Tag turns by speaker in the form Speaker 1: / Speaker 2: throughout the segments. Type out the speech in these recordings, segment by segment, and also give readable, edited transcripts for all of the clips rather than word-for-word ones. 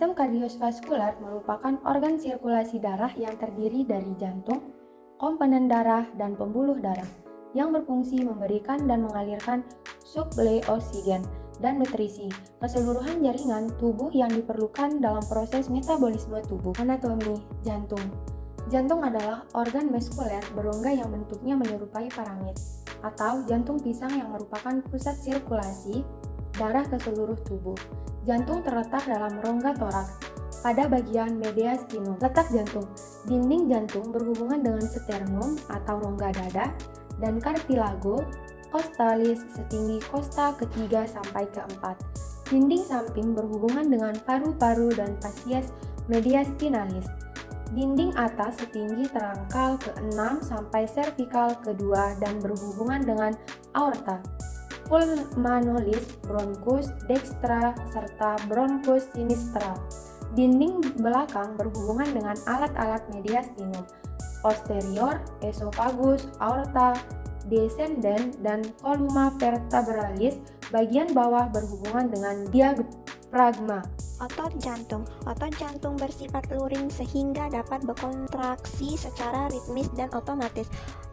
Speaker 1: Sistem kardiovaskular merupakan organ sirkulasi darah yang terdiri dari jantung, komponen darah, dan pembuluh darah yang berfungsi memberikan dan mengalirkan suplai oksigen dan nutrisi ke seluruhan jaringan tubuh yang diperlukan dalam proses metabolisme tubuh. Anatomi jantung. Jantung adalah organ muskuler berongga yang bentuknya menyerupai piramid atau jantung pisang yang merupakan pusat sirkulasi darah ke seluruh tubuh. Jantung terletak dalam rongga toraks pada bagian mediastinum. Letak jantung. Dinding jantung berhubungan dengan sternum atau rongga dada dan cartilago costalis setinggi kosta ketiga sampai keempat. Dinding samping berhubungan dengan paru-paru dan fascies mediastinalis. Dinding atas setinggi terangkal ke-6 sampai cervical kedua dan berhubungan dengan aorta, pulmonalis, bronchus dextra, serta bronchus sinistra. Dinding belakang berhubungan dengan alat-alat mediastinum, posterior, esophagus, aorta, descendens, dan columna vertebralis. Bagian bawah berhubungan dengan diafragma.
Speaker 2: Otot jantung. Otot jantung bersifat luring sehingga dapat berkontraksi secara ritmis dan otomatis.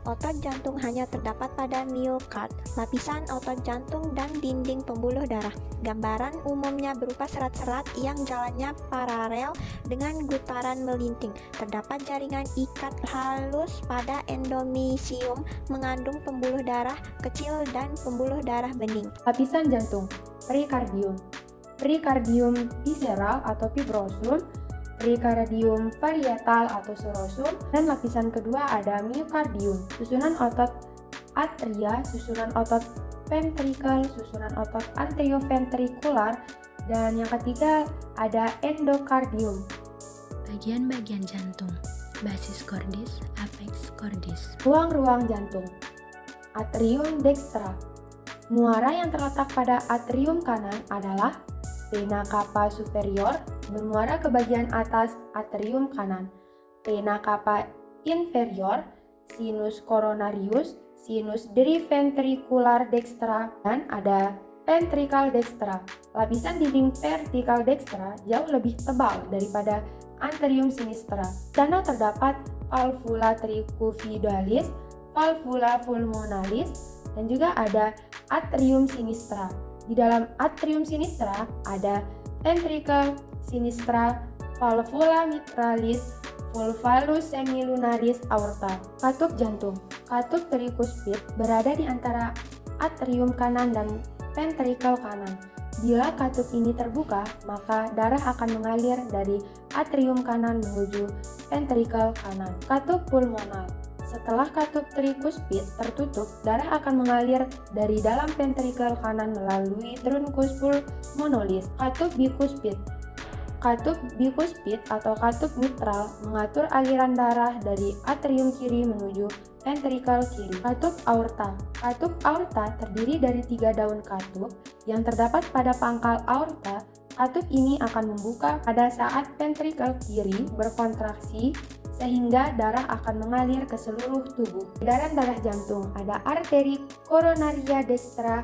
Speaker 2: Otot jantung hanya terdapat pada miokard, lapisan otot jantung dan dinding pembuluh darah. Gambaran umumnya berupa serat-serat yang jalannya paralel dengan gutaran melinting. Terdapat jaringan ikat halus pada endomysium mengandung pembuluh darah kecil dan pembuluh darah bening.
Speaker 1: Lapisan jantung. Perikardium. Perikardium visceral atau fibrosum, perikardium parietal atau serosum, dan lapisan kedua ada myokardium, susunan otot atria, susunan otot ventricle, susunan otot anterioventrikular, dan yang ketiga ada endokardium.
Speaker 3: Bagian-bagian jantung, basis cordis, apex cordis.
Speaker 1: Ruang-ruang jantung. Atrium dextra. Muara yang terletak pada atrium kanan adalah vena cava superior, bermuara ke bagian atas atrium kanan. Vena cava inferior, sinus coronarius, sinus ventricular dextra, dan ada ventricle dextra. Lapisan dinding vertikal dextra jauh lebih tebal daripada anterium sinistra. Di sana terdapat valvula tricufidalis, valvula pulmonalis, dan juga ada atrium sinistra. Di dalam atrium sinistra ada ventricle sinistra, valvula mitralis, valvulus semilunaris, aorta. Katup jantung. Katup trikuspid berada di antara atrium kanan dan ventricle kanan. Bila katup ini terbuka, maka darah akan mengalir dari atrium kanan menuju ventricle kanan. Katup pulmonal. Setelah katup trikuspid tertutup, darah akan mengalir dari dalam ventricle kanan melalui truncus pulmonalis. Katup bikuspid. Katup bikuspid atau katup mitral mengatur aliran darah dari atrium kiri menuju ventricle kiri. Katup aorta. Katup aorta terdiri dari 3 daun katup yang terdapat pada pangkal aorta. Katup ini akan membuka pada saat ventricle kiri berkontraksi sehingga darah akan mengalir ke seluruh tubuh. Peredaran darah jantung ada arteri coronaria dextra,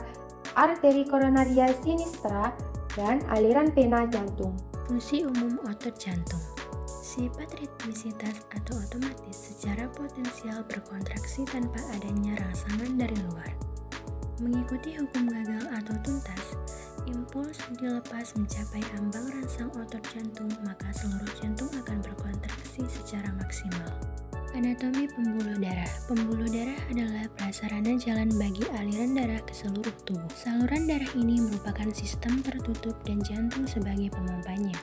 Speaker 1: arteri coronaria sinistra, dan aliran vena jantung.
Speaker 3: Fungsi umum otot jantung. Sifat ritmisitas atau otomatis secara potensial berkontraksi tanpa adanya rangsangan dari luar. Mengikuti hukum gagal atau tuntas, impuls dilepas mencapai ambang rangsang otot jantung, maka seluruh jantung akan berkontraksi secara maksimal. Anatomi pembuluh darah. Pembuluh darah adalah prasarana jalan bagi aliran darah ke seluruh tubuh. Saluran darah ini merupakan sistem tertutup dan jantung sebagai pemompanya.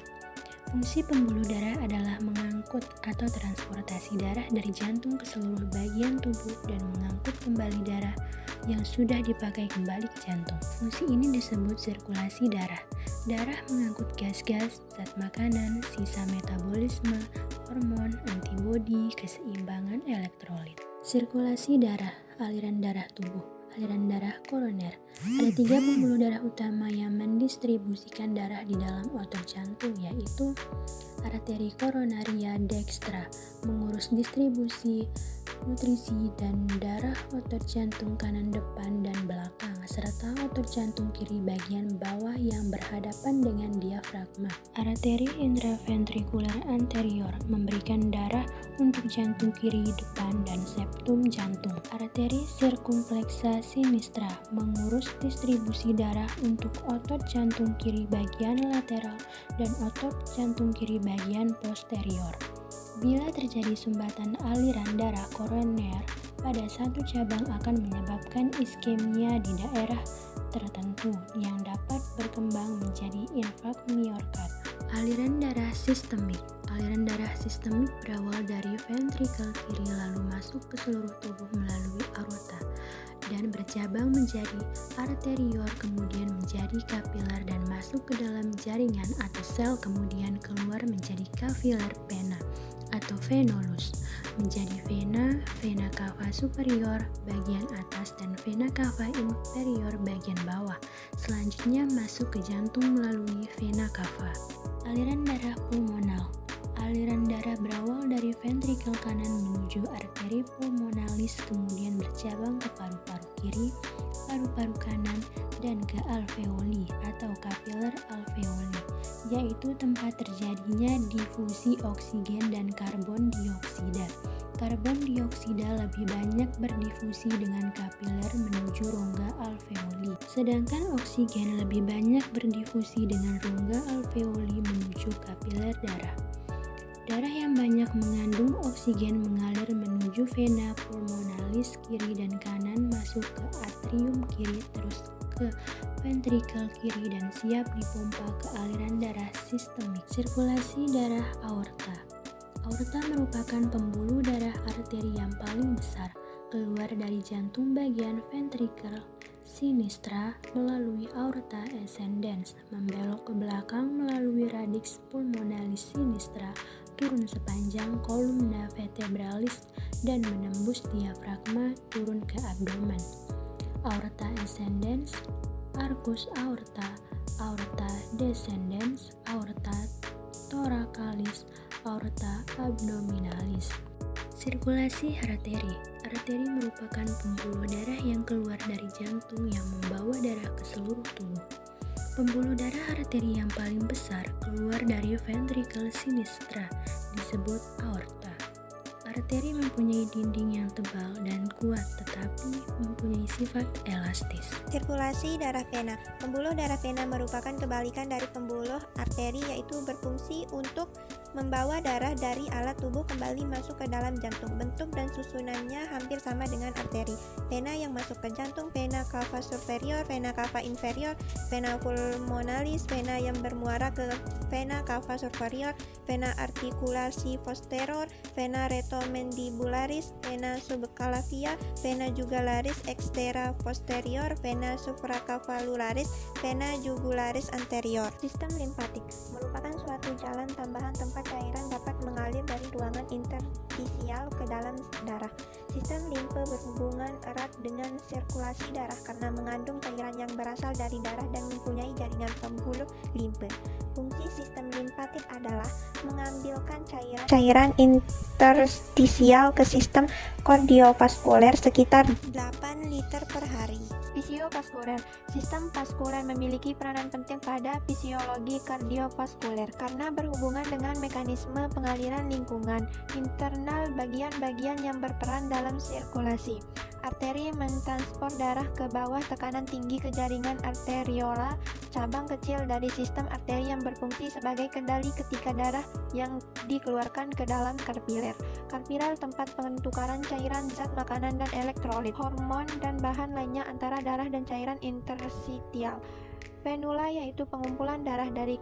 Speaker 3: Fungsi pembuluh darah adalah mengangkut atau transportasi darah dari jantung ke seluruh bagian tubuh dan mengangkut kembali darah yang sudah dipakai kembali ke jantung. Fungsi ini disebut sirkulasi darah. Darah mengangkut gas-gas, zat makanan, sisa metabolisme, hormon, antibodi, keseimbangan elektrolit. Sirkulasi darah, aliran darah tubuh. Aliran darah koroner. Ada 3 pembuluh darah utama yang mendistribusikan darah di dalam otot jantung, yaitu arteri coronaria dextra mengurus distribusi nutrisi, dan darah otot jantung kanan depan dan belakang, serta otot jantung kiri bagian bawah yang berhadapan dengan diafragma. Arteri intraventrikuler anterior memberikan darah untuk jantung kiri depan dan septum jantung. Arteri sirkumflexa sinistra mengurus distribusi darah untuk otot jantung kiri bagian lateral dan otot jantung kiri bagian posterior. Bila terjadi sumbatan aliran darah koroner pada satu cabang akan menyebabkan iskemia di daerah tertentu yang dapat berkembang menjadi infark miokard. Aliran darah sistemik. Aliran darah sistemik berawal dari ventrikel kiri lalu masuk ke seluruh tubuh melalui aorta dan bercabang menjadi arterior, kemudian menjadi kapiler dan masuk ke dalam jaringan atau sel, kemudian keluar menjadi kapiler vena atau venolus, menjadi vena, vena cava superior bagian atas dan vena cava inferior bagian bawah. Selanjutnya masuk ke jantung melalui vena cava. Aliran darah pulmonal. Aliran darah berawal dari ventrikel kanan menuju arteri pulmonalis, kemudian bercabang ke paru-paru kiri, paru-paru kanan, dan ke alveoli atau kapiler alveoli, yaitu tempat terjadinya difusi oksigen dan karbon dioksida. Karbon dioksida lebih banyak berdifusi dengan kapiler menuju rongga alveoli, sedangkan oksigen lebih banyak berdifusi dengan rongga alveoli menuju kapiler darah. Darah yang banyak mengandung oksigen mengalir menuju vena pulmonalis kiri dan kanan, masuk ke atrium kiri, terus ke ventrikel kiri dan siap dipompa ke aliran darah sistemik. Sirkulasi darah aorta. Aorta merupakan pembuluh darah arteri yang paling besar, keluar dari jantung bagian ventrikel sinistra melalui aorta ascendens, membelok ke belakang melalui radix pulmonalis sinistra, turun sepanjang kolumna vertebralis dan menembus diafragma turun ke abdomen. Aorta ascendens, arcus aorta, aorta descendens, aorta thoracalis, aorta abdominalis. Sirkulasi arteri. Arteri merupakan pembuluh darah yang keluar dari jantung yang membawa darah ke seluruh tubuh. Pembuluh darah arteri yang paling besar keluar dari ventrikel sinistra, disebut aorta. Arteri mempunyai dinding yang tebal dan kuat tetapi mempunyai sifat elastis.
Speaker 2: Sirkulasi darah vena. Pembuluh darah vena merupakan kebalikan dari pembuluh arteri, yaitu berfungsi untuk membawa darah dari alat tubuh kembali masuk ke dalam jantung. Bentuk dan susunannya hampir sama dengan arteri. Vena yang masuk ke jantung, vena cava superior, vena cava inferior, vena pulmonalis, vena yang bermuara ke vena cava superior, vena articulasi posterior, vena retromandibularis, vena subclavia, vena jugularis extera posterior, vena supracavaliaris, vena jugularis anterior. Sistem limpatik merupakan suatu jalan tambahan tempat cairan dapat mengalir dari ruangan interstisial ke dalam darah. Sistem limfe berhubungan erat dengan sirkulasi darah karena mengandung cairan yang berasal dari darah dan mempunyai jaringan pembuluh limfe. Fungsi sistem limpatik adalah mengambilkan cairan interstisial ke sistem kardiovaskuler sekitar 8 liter per hari. Fisiovaskuler. Sistem vaskuler memiliki peranan penting pada fisiologi kardiovaskuler karena berhubungan dengan mekanisme pengaliran lingkungan internal bagian-bagian yang berperan dalam sirkulasi. Arteri mentransport darah ke bawah tekanan tinggi ke jaringan arteriola, cabang kecil dari sistem arteri yang berfungsi sebagai kendali ketika darah yang dikeluarkan ke dalam kapiler. Kapiler tempat pentukaran cairan, zat makanan dan elektrolit, hormon dan bahan lainnya antara darah dan cairan interstisial. Venula yaitu pengumpulan darah dari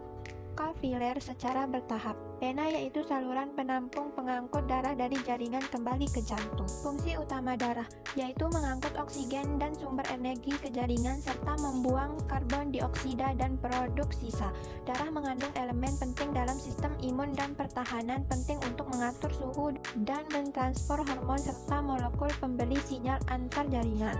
Speaker 2: kapiler secara bertahap. Vena yaitu saluran penampung pengangkut darah dari jaringan kembali ke jantung. Fungsi utama darah yaitu mengangkut oksigen dan sumber energi ke jaringan serta membuang karbon dioksida dan produk sisa. Darah mengandung elemen penting dalam sistem imun dan pertahanan, penting untuk mengatur suhu dan mentransfer hormon serta molekul pemberi sinyal antar jaringan.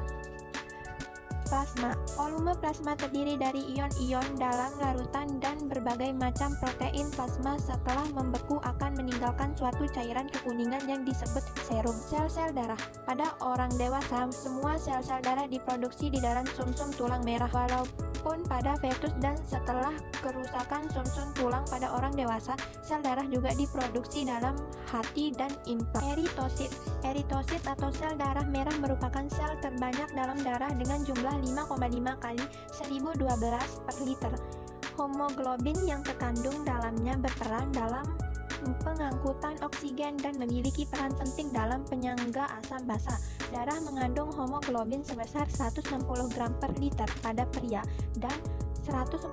Speaker 2: Plasma. Volume plasma terdiri dari ion-ion dalam larutan dan berbagai macam protein plasma setelah membeku akan meninggalkan suatu cairan kekuningan yang disebut serum. Sel-sel darah. Pada orang dewasa, semua sel-sel darah diproduksi di dalam sumsum tulang merah, walaupun pada fetus dan setelah kerusakan sumsum tulang pada orang dewasa, sel darah juga diproduksi dalam hati dan implan. Eritosit. Eritosit atau sel darah merah merupakan sel terbanyak dalam darah dengan jumlah 5,5 kali 1012 per liter. Hemoglobin yang terkandung dalamnya berperan dalam pengangkutan oksigen dan memiliki peran penting dalam penyangga asam basa. Darah mengandung hemoglobin sebesar 160 gram per liter pada pria dan 140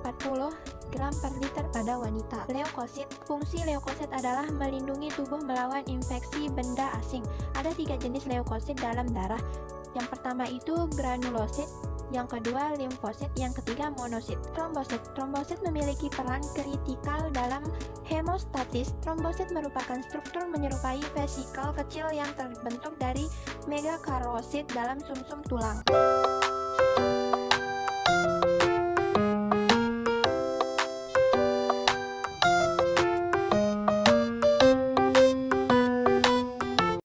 Speaker 2: gram per liter pada wanita. Leukosit. Fungsi leukosit adalah melindungi tubuh melawan infeksi benda asing. Ada 3 jenis leukosit dalam darah. Yang pertama itu granulosit, yang kedua limfosit, yang ketiga monosit. Trombosit. Trombosit memiliki peran kritikal dalam hemostatis. Trombosit merupakan struktur menyerupai vesikel kecil yang terbentuk dari megakarosit dalam sumsum tulang.